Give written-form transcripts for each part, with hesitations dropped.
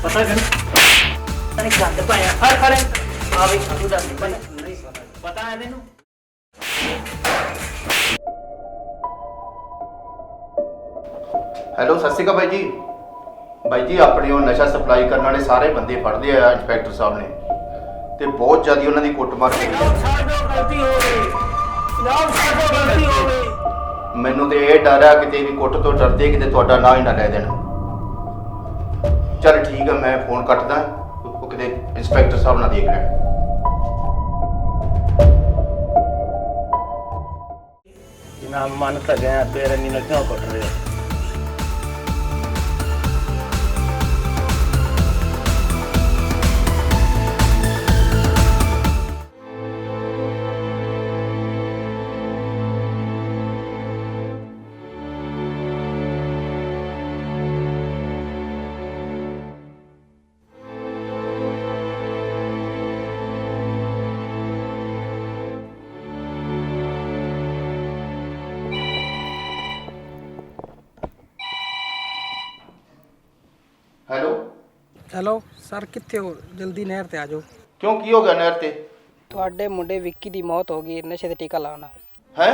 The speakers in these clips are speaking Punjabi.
पता कर तने गंद पाया हर हर आ भी तू दस नहीं पता है तेनू ਹੈਲੋ ਸਤਿ ਸ਼੍ਰੀ ਅਕਾਲ ਬਾਈ ਜੀ ਆਪਣੇ ਉਹ ਨਸ਼ਾ ਸਪਲਾਈ ਕਰਨ ਵਾਲੇ ਸਾਰੇ ਬੰਦੇ ਫੜ ਲਏ ਆ ਇੰਸਪੈਕਟਰ ਸਾਹਿਬ ਨੇ ਤੇ ਬਹੁਤ ਜ਼ਿਆਦਾ ਉਹਨਾਂ ਦੀ ਕੁੱਟਮਾਰ ਕੀਤੀ गलती हो गई गलती हो गई ਮੈਨੂੰ ਤੇ ਇਹ ਡਰ ਆ ਕਿਤੇ ਵੀ ਕੁੱਟ ਤੋਂ ਡਰਦੇ ਕਿਤੇ ਤੁਹਾਡਾ ਨਾਂ ਹੀ ਨਾ ਲੈ ਦੇਣ ਚਲ ਠੀਕ ਆ ਮੈਂ ਫੋਨ ਕੱਟਦਾ ਉਹ ਕਿਤੇ ਇੰਸਪੈਕਟਰ ਸਾਹਿਬ ਨਾਲ ਦੇਖ ਲੈਣ ना मन तो गया तेरे नी क्यों कट रहे हो ਹੈਲੋ ਹੈਲੋ ਸਰ ਕਿੱਥੇ ਹੋ ਜਲਦੀ ਨਹਿਰ ਤੇ ਆ ਜਾਓ ਕਿਉਂ ਕੀ ਹੋ ਗਿਆ ਨਹਿਰ ਤੇ ਤੁਹਾਡੇ ਮੁੰਡੇ ਵਿੱਕੀ ਦੀ ਮੌਤ ਹੋ ਗਈ ਨਸ਼ੇ ਤੇ ਟੀਕਾ ਲਾਉਣਾ ਹੈ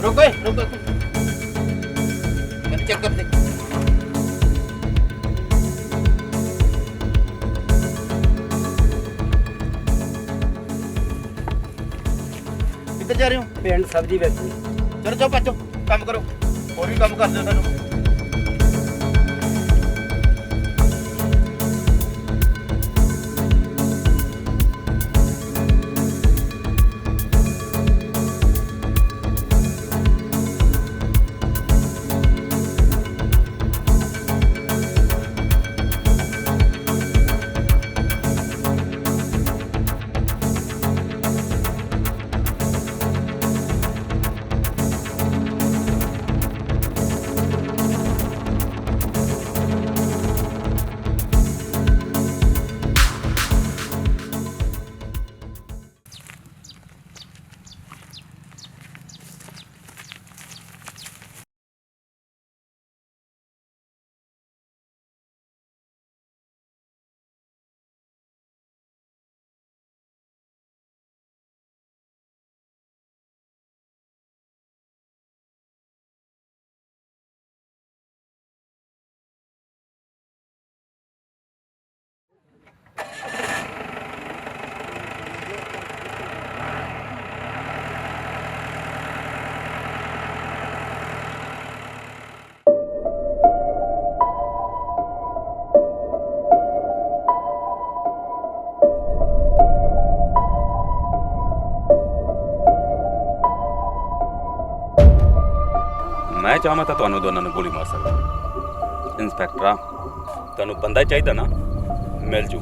रुको मैंने चेक कर दे किधर जा रहे हो ਪਿੰਡ ਸਬਜ਼ੀ ਵੇਚੀ चलो जाओ बच्चों काम करो और भी काम कर दो तुम ਮੈਂ ਚਾਹਾਂ ਤਾਂ ਤੁਹਾਨੂੰ ਦੋਨਾਂ ਨੂੰ ਗੋਲੀ ਮਾਰ ਸਕਦਾ ਇੰਸਪੈਕਟਰ ਆ ਤੁਹਾਨੂੰ ਬੰਦਾ ਚਾਹੀਦਾ ਨਾ ਮਿਲ ਜੂ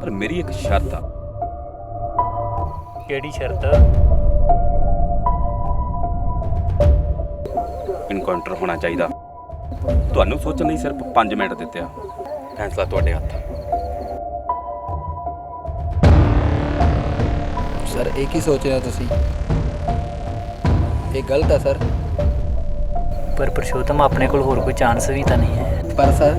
ਪਰ ਮੇਰੀ ਇੱਕ ਸ਼ਰਤ ਆ केड़ी शर्त ਇਨਕਾਊਂਟਰ ਹੋਣਾ ਚਾਹੀਦਾ ਤੁਹਾਨੂੰ ਸੋਚਣ ਲਈ ਸਿਰਫ 5 ਮਿੰਟ ਦਿੱਤੇ ਆ ਫੈਸਲਾ ਤੁਹਾਡੇ ਹੱਥ ਆ ਸਰ ਇਹ ਕੀ ਸੋਚ ਰਹੇ ਹੋ ਤੁਸੀਂ ਇਹ ਗਲਤ ਹੈ ਸਰ पर पुरुषोत्तम अपने को होर कोई चांस भी तो नहीं है ਪਰ ਸਰ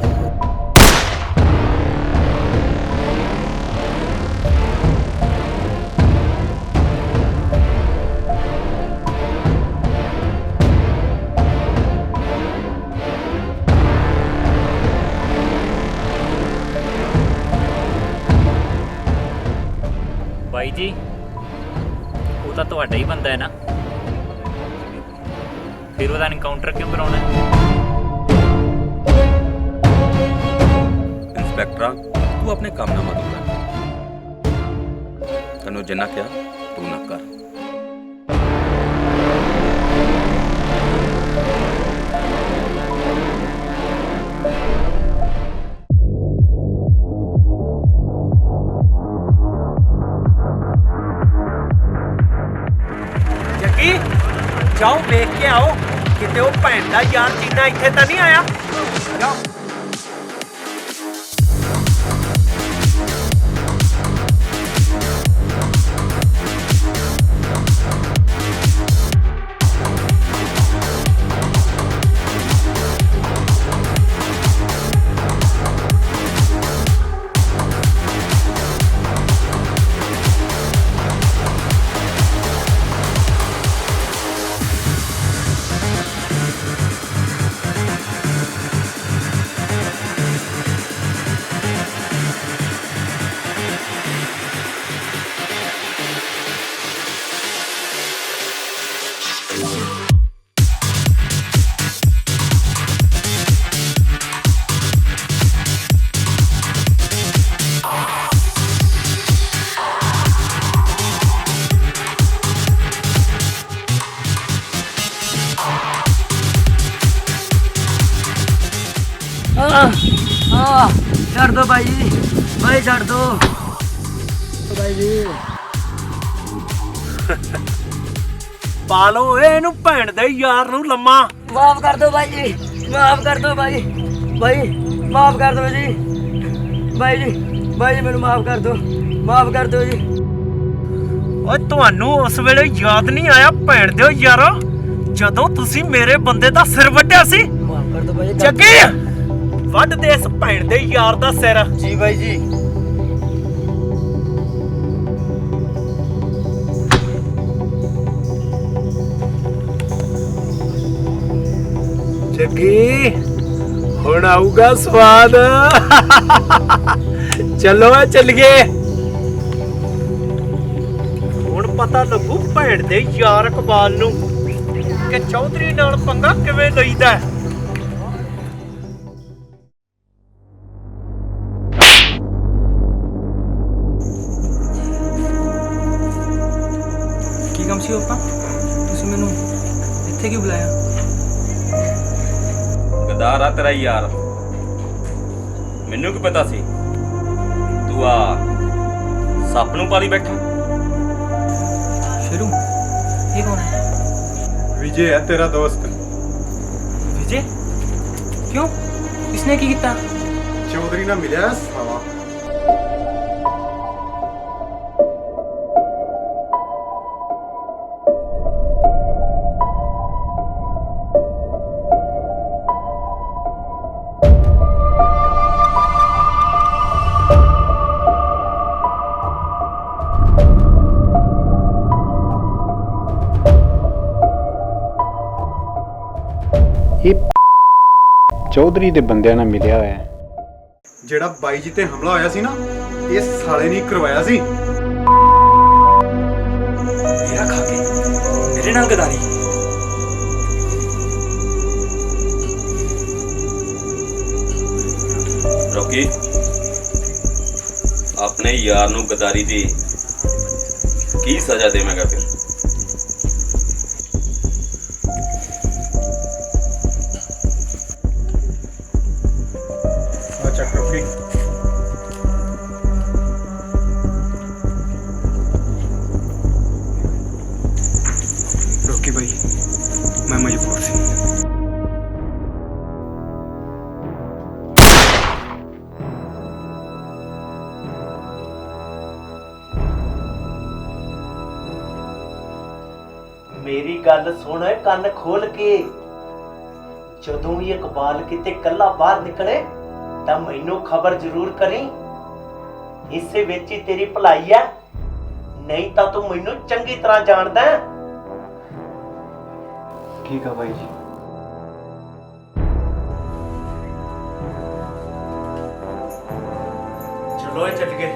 ਬਾਈ ਜੀ ਉਹ ਤਾਂ ਤੁਹਾਡਾ ਹੀ ਬੰਦਾ ਹੈ ਨਾ, ਫਿਰ ਉਹਦਾ ਐਨਕਾਊਂਟਰ ਕਿਉਂ ਕਰਾਉਣਾ? ਇੰਸਪੈਕਟਰ ਤੂੰ ਆਪਣੇ ਕੰਮ ਨਾਲ ਮਦਦ ਕਰ, ਤੈਨੂੰ ਜਿੰਨਾ ਕਿਹਾ ਤੂੰ ਨਾ ਕਰ। ਜੱਗੀ ਜਾਓ ਵੇਖ ਕੇ ਆਓ ਕਿਤੇ ਉਹ ਭੈਣ ਦਾ ਯਾਰ ਜੀਨਾ ਇੱਥੇ ਤਾਂ ਨਹੀਂ ਆਇਆ। ਜਾਓ। ਛੱਡ ਦੋ ਭਾਈ ਜੀ, ਭਾਈ ਛੱਡ ਦੋ ਭਾਈ ਜੀ। ਪਾ ਲਓ ਇਹਨੂੰ ਭੈਣ ਦੇ ਯਾਰ ਨੂੰ ਲੰਮਾ। ਮਾਫ ਕਰ ਦੋ ਭਾਈ ਜੀ, ਮਾਫ ਕਰ ਦੋ ਭਾਈ, ਭਾਈ ਮਾਫ ਕਰ ਦੋ ਜੀ, ਭਾਈ ਜੀ, ਭਾਈ ਜੀ ਮੈਨੂੰ ਮਾਫ ਕਰ ਦੋ, ਮਾਫ ਕਰ ਦੋ ਜੀ। ਓਏ ਤੁਹਾਨੂੰ ਉਸ ਵੇਲੇ ਯਾਦ ਨਹੀਂ ਆਇਆ ਭੈਣ ਦਿਓ ਯਾਰੋ, ਜਦੋਂ ਤੁਸੀਂ ਮੇਰੇ ਬੰਦੇ ਦਾ ਸਿਰ ਵੱਢਿਆ ਸੀ? ਮਾਫ ਕਰ ਦੋ ਭਾਈ। ਜੱਗੀ ਵੱਢ ਦੇ ਇਸ ਭੈਣ ਦੇ ਯਾਰ ਦਾ ਸਿਰ। ਜੀ ਭਾਈ ਜੀ। ਜੱਗੀ ਹੁਣ ਆਊਗਾ ਸਵਾਦ। ਚਲੋ ਚੱਲੀਏ, ਹੁਣ ਪਤਾ ਲੱਗੂ ਭੈਣ ਦੇ ਯਾਰ ਇਕਬਾਲ ਨੂੰ ਕਿ ਚੌਧਰੀ ਨਾਲ ਪੰਗਾ ਕਿਵੇਂ ਲਈਦਾ ਹੈ। ਕੀ ਕੰਮ ਸੀ ਪਾਪਾ? ਤੁਸੀਂ ਮੈਨੂੰ ਇੱਥੇ ਕਿਉਂ ਬੁਲਾਇਆ? ਗਦਾਰ ਆ ਤੇਰਾ ਯਾਰ, ਮੈਨੂੰ ਕੀ ਪਤਾ ਸੀ ਤੂੰ ਆ ਸੱਪ ਨੂੰ ਪਾਲੀ ਬੈਠਾ। ਸ਼ੇਰੂ ਇਹ ਕੌਣ ਹੈ? विजय है तेरा दोस्त। विजय? क्यों? इसने की किया? चौधरी ना मिला साला। ਚੌਧਰੀ ਦੇ ਬੰਦਿਆਂ ਨਾਲ ਮਿਲਿਆ ਹੋਇਆ ਹੈ। ਜਿਹੜਾ ਬਾਈ ਜੀ ਤੇ ਹਮਲਾ ਹੋਇਆ ਸੀ ਨਾ, ਇਹ ਸਾਲੇ ਨੇ ਕਰਵਾਇਆ ਸੀ। मेरा खा के मेरे नाल गदारी। ਰੋਕੀ ਆਪਣੇ ਯਾਰ ਨੂੰ ਗਦਾਰੀ ਦੀ ਕੀ ਸਜ਼ਾ ਦੇਵੇਂਗਾ ਫਿਰ? रोकी भाई, मैं मजबूर थी। ਮੇਰੀ ਗੱਲ ਸੁਣ ਕੰਨ ਖੋਲ ਕੇ, ਜਦੋਂ ਵੀ ਇਕਬਾਲ ਕਿਤੇ ਕੱਲਾ ਬਾਹਰ ਨਿਕਲੇ ਤਾਂ ਮੈਨੂੰ ਖਬਰ ਜ਼ਰੂਰ ਕਰੀ। ਇਸੇ ਵਿੱਚ ਹੀ ਤੇਰੀ ਭਲਾਈ ਹੈ, ਨਹੀਂ ਤਾਂ ਤੂੰ ਮੈਨੂੰ ਚੰਗੀ ਤਰ੍ਹਾਂ ਜਾਣਦਾ ਹੈ। ठीक है भाई जी। ਚਲੋ ਚੱਲ ਗਏ।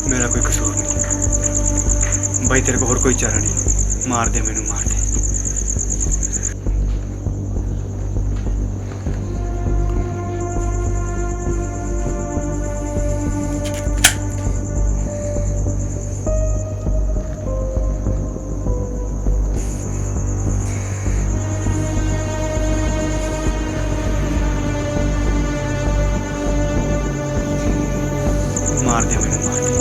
मेरा कोई कसूर नहीं भाई, तेरे को और कोई चारा नहीं। मार दे मैनू, मार दे। मार दे मैनू, मार दे।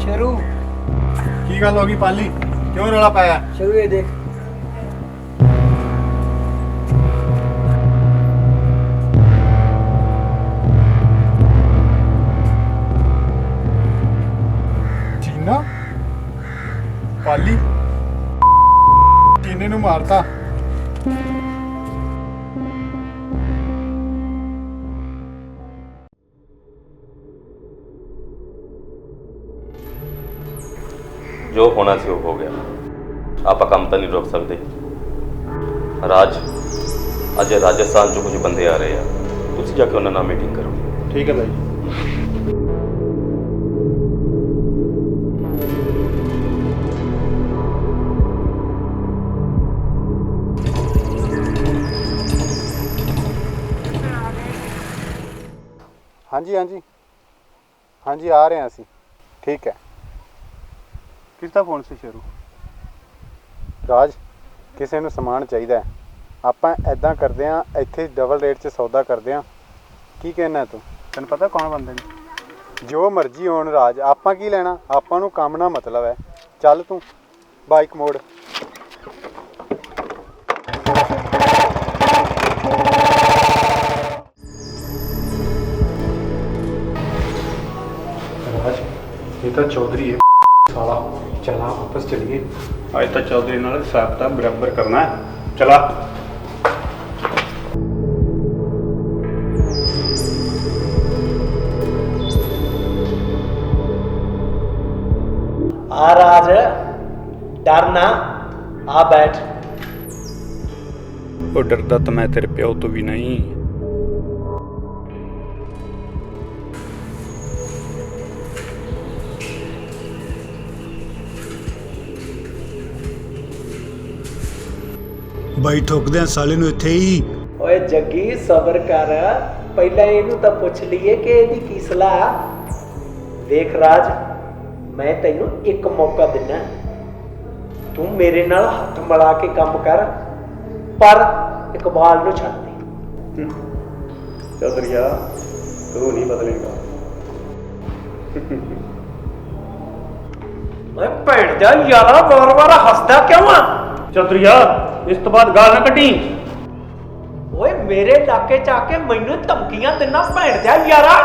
शेरू की गल होगी पाली, क्यों रौला पाया? शेरू ये देख। चीना पाली चीने नू मारता। ਜੋ ਹੋਣਾ ਸੀ ਉਹ ਹੋ ਗਿਆ। ਆਪਾਂ ਕੰਮ ਤਾਂ ਨਹੀਂ ਰੋਕ ਸਕਦੇ। ਰਾਜ, ਅੱਜ ਰਾਜਸਥਾਨ ਚੋਂ ਕੁਝ ਬੰਦੇ ਆ ਰਹੇ ਆ, ਤੁਸੀਂ ਜਾ ਕੇ ਉਹਨਾਂ ਨਾਲ ਮੀਟਿੰਗ ਕਰੋ। ठीक है भाई। हाँ जी, हाँ जी, हाँ जी, आ रहे हैं ਅਸੀਂ। ठीक है। किसका फोन से शेरू? ਰਾਜ, ਕਿਸੇ ਨੂੰ ਸਮਾਨ ਚਾਹੀਦਾ ਹੈ। ਆਪਾਂ ਐਦਾਂ ਕਰਦੇ ਆਂ, ਇੱਥੇ ਡਬਲ ਰੇਟ 'ਚ ਸੌਦਾ ਕਰਦੇ ਆਂ। ਕੀ ਕਹਿਣਾ ਤੂੰ? ਤੈਨੂੰ ਪਤਾ ਕੌਣ ਬੰਦੇ ਨੇ? ਜੋ ਮਰਜ਼ੀ ਹੋਣ ਰਾਜ, ਆਪਾਂ ਕੀ ਲੈਣਾ? ਆਪਾਂ ਨੂੰ ਕੰਮ ਨਾਲ ਮਤਲਬ ਹੈ। ਚੱਲ ਤੂੰ ਬਾਈਕ ਮੋੜ। ਰਾਜ, ਇਹ ਤਾਂ ਚੌਧਰੀ ਹੈ ਸਾਲਾ। चला वापस चलिए। आज तक चौधरी नाल हिसाब किताब बराबर करना है। चला। आ राज, डरना, आ बैठ। ਉਹ ਡਰਦਾ ਤਾਂ ਮੈਂ ਤੇਰੇ ਪਿਓ ਤੋਂ ਵੀ ਨਹੀਂ। ਬਾਈ ਠੋਕਦੇ ਆ ਸਾਲੇ ਨੂੰ ਇੱਥੇ ਹੀ। ਓਏ ਜੱਗੀ ਸਬਰ ਕਰ, ਪਹਿਲਾਂ ਇਹਨੂੰ ਤਾਂ ਪੁੱਛ ਲਈਏ ਕਿ ਇਹਦੀ ਕੀ ਸਲਾਹ। ਦੇਖ ਰਾਜ, ਮੈਂ ਤੈਨੂੰ ਇੱਕ ਮੌਕਾ ਦਿੰਨਾ, ਤੂੰ ਮੇਰੇ ਨਾਲ ਹੱਥ ਮਿਲਾ ਕੇ ਕੰਮ ਕਰ, ਪਰ ਇਕਬਾਲ ਨੂੰ ਛੱਡ ਦੇ। चौधरिया, तू नहीं बदलेगा। ਮੈਂ ਭੈਣ ਦਾ ਯਾਰਾ ਵਾਰ-ਵਾਰ ਹੱਸਦਾ ਕਿਉਂ ਆ? चौधरिया, इस तो बाद गाल ना कटी। ਓਏ ਮੇਰੇ ਇਲਾਕੇ 'ਚ ਆ ਕੇ ਮੈਨੂੰ ਧਮਕੀਆਂ ਦਿੰਨਾ ਭੈਣ ਦਾ ਯਾਰਾ।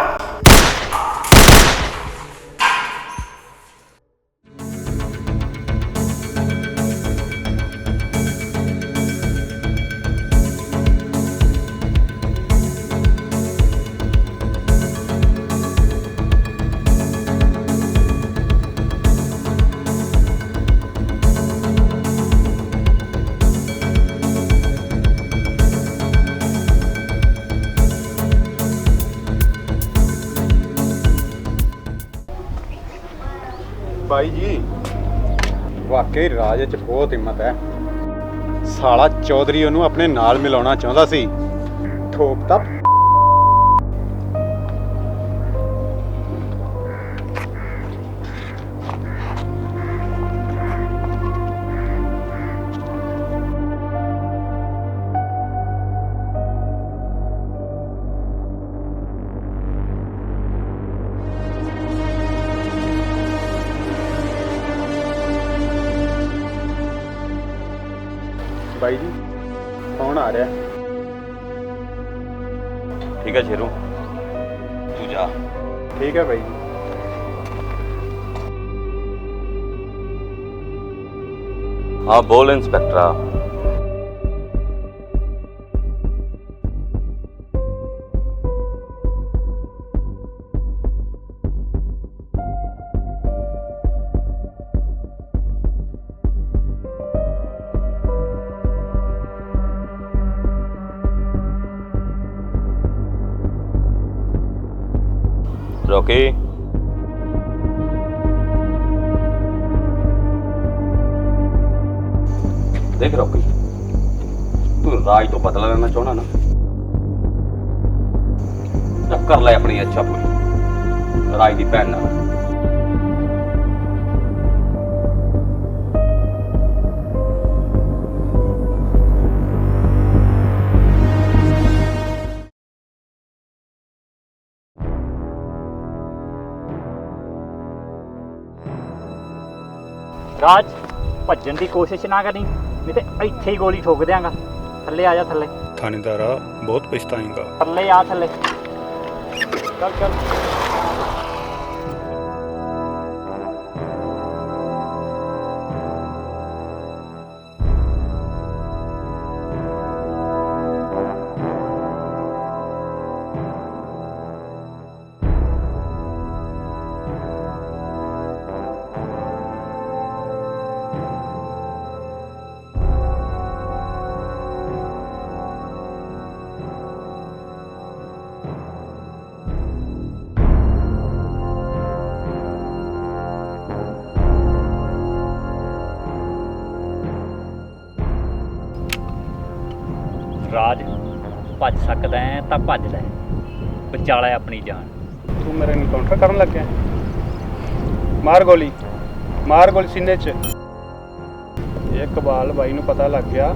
ਬਾਈ ਜੀ, ਵਾਕਈ ਰਾਜ 'ਚ ਬਹੁਤ ਹਿੰਮਤ ਹੈ। ਸਾਲਾ ਚੌਧਰੀ ਉਹਨੂੰ ਆਪਣੇ ਨਾਲ ਮਿਲਾਉਣਾ ਚਾਹੁੰਦਾ ਸੀ, ਠੋਕਤਾ। ਬਾਈ ਜੀ, ਕੌਣ ਆ ਰਿਹਾ? ਠੀਕ ਹੈ ਸ਼ੇਰੂ, ਤੂੰ ਜਾ। ਠੀਕ ਹੈ ਬਾਈ ਜੀ। हाँ बोल इंस्पेक्टर। रॉकी, देख रॉकी, तू राज तो बदला लेना चाहना ना, जब कर ले अपनी अच्छा पूरी राज की भैन नाल। ਰਾਜ ਭੱਜਣ ਦੀ ਕੋਸ਼ਿਸ਼ ਨਾ ਕਰੀ, ਨਹੀਂ ਤੇ ਇੱਥੇ ਹੀ ਗੋਲੀ ਠੋਕ ਦਿਆਂਗਾ। ਥੱਲੇ ਆ ਜਾ, ਥੱਲੇ थानेदारा बहुत पछताएगा। ਥੱਲੇ ਆ, ਥੱਲੇ ਚੱਲ ਚੱਲ। ਰਾਜ ਭੱਜ ਸਕਦਾ ਹੈ ਤਾਂ ਭੱਜ ਲੈ, ਬਚਾ ਲੈ ਆਪਣੀ ਜਾਨ। तू मेरा इनकाउंटर करन लग गया? मार गोली सीने च। इकबाल बाई नूं पता लग गया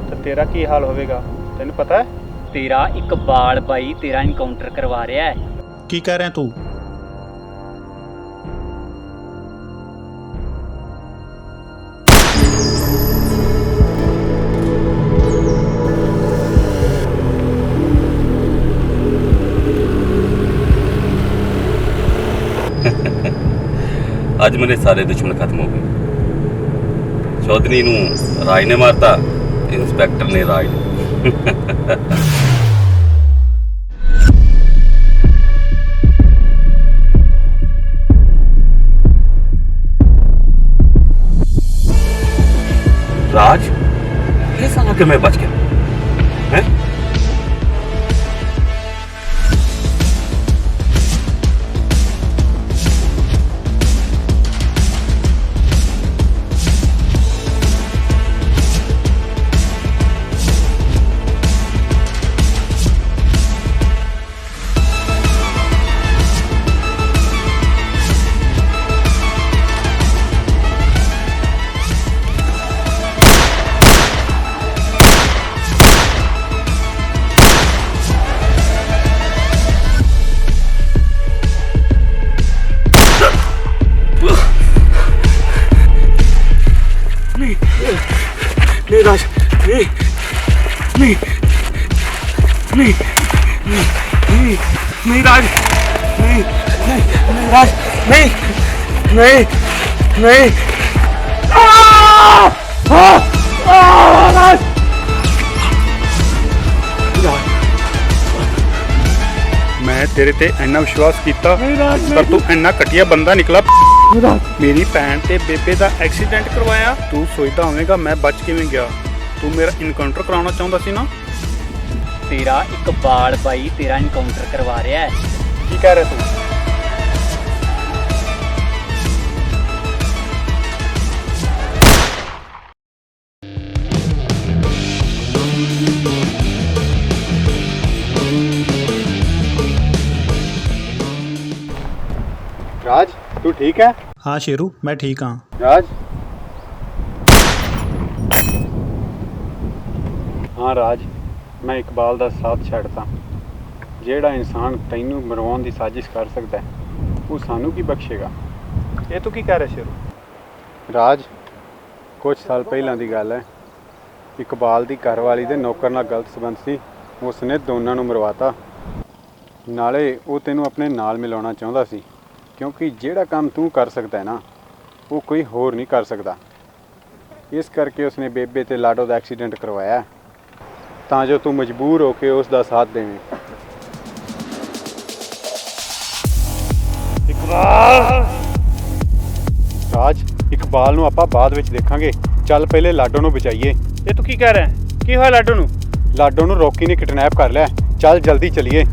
तो तेरा की हाल होवेगा, तैनूं पता है? ਤੇਰਾ ਇਕਬਾਲ ਬਾਈ ਤੇਰਾ ਇਨਕਾਊਂਟਰ ਕਰਵਾ ਰਿਹਾ ਹੈ। ਕੀ ਕਹਿ ਰਿਹਾ ਤੂੰ? ਅੱਜ ਮੇਰੇ ਸਾਰੇ ਦੁਸ਼ਮਣ ਖਤਮ ਹੋ ਗਏ। ਚੌਧਰੀ ਨੂੰ ਰਾਜ ਨੇ ਮਾਰਤਾ, ਇੰਸਪੈਕਟਰ ਨੇ ਰਾਜ ਨੂੰ। राज, ये साला कि मैं बच गया हैं? नहीं राज, नहीं नहीं नहीं नहीं नहीं राज, नहीं नहीं नहीं राज, नहीं नहीं नहीं राज। मैं तेरे ते इन्ना विश्वास किया पर तू इन्ना घटिया बंदा निकला। मेरी भैन ते बेबे का एक्सीडेंट करवाया। तू सोचता होवेगा मैं बच किवें गया। तू मेरा इनकाउंटर कराना चाहता सी ना? ਤੇਰਾ ਇਕਬਾਲ ਬਾਈ ਤੇਰਾ ਇਨਕਾਊਂਟਰ ਕਰਵਾ ਰਿਹਾ ਹੈ। की कह रहे तू? राज तू ठीक है? ਹਾਂ ਸ਼ੇਰੂ, ਮੈਂ ਠੀਕ ਹਾਂ। राज हाँ राज, मैं इकबाल का साथ छड्डता। ਜਿਹੜਾ ਇਨਸਾਨ ਤੈਨੂੰ ਮਰਵਾਉਣ ਦੀ ਸਾਜ਼ਿਸ਼ ਕਰ ਸਕਦਾ ਹੈ ਉਹ ਸਾਨੂੰ ਕੀ ਬਖਸ਼ੇਗਾ। ये तू की कह रहे शेरू? ਰਾਜ ਕੁਝ ਸਾਲ ਪਹਿਲਾਂ ਦੀ ਗੱਲ ਹੈ। ਇਕਬਾਲ ਦੀ ਘਰਵਾਲੀ ਦੇ ਨੌਕਰ ਨਾਲ ਗਲਤ ਸੰਬੰਧ ਸੀ। ਉਸਨੇ ਦੋਨਾਂ ਨੂੰ ਮਰਵਾਤਾ। ਨਾਲੇ ਉਹ ਤੈਨੂੰ ਆਪਣੇ ਨਾਲ ਮਿਲਾਉਣਾ ਚਾਹੁੰਦਾ ਸੀ ਕਿਉਂਕਿ ਜਿਹੜਾ ਕੰਮ ਤੂੰ ਕਰ ਸਕਦਾ ਹੈ ਨਾ ਉਹ ਕੋਈ ਹੋਰ ਨਹੀਂ ਕਰ ਸਕਦਾ। ਇਸ ਕਰਕੇ ਉਸਨੇ ਬੇਬੇ ਤੇ ਲਾਡੋ ਦਾ ਐਕਸੀਡੈਂਟ ਕਰਵਾਇਆ ਤਾਂ ਜੋ ਤੂੰ ਮਜਬੂਰ ਹੋ ਕੇ ਉਸ ਦਾ ਸਾਥ ਦੇਵੇਂ। ਰਾਜ, ਇਕਬਾਲ ਨੂੰ ਆਪਾਂ ਬਾਅਦ ਵਿੱਚ ਦੇਖਾਂਗੇ। ਚੱਲ ਪਹਿਲੇ ਲਾਡੋ ਨੂੰ ਬਚਾਈਏ। ਇਹ ਤੂੰ ਕੀ ਕਹਿ ਰਿਹਾ? ਕੀ ਹੋਇਆ ਲਾਡੋ ਨੂੰ? ਲਾਡੋ ਨੂੰ ਰੌਕੀ ਨੇ ਕਿਡਨੈਪ ਕਰ ਲਿਆ। ਚੱਲ ਜਲਦੀ ਚਲੀਏ।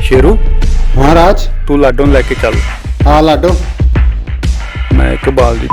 ਸ਼ੇਰੂ, ਹਾਂ ਰਾਜ, ਤੂੰ ਲਾਡੋ ਨੂੰ ਲੈ ਕੇ ਚੱਲ। ਹਾਂ ਲਾਡੋ। ਮੈਂ ਇਕਬਾਲ ਦੀ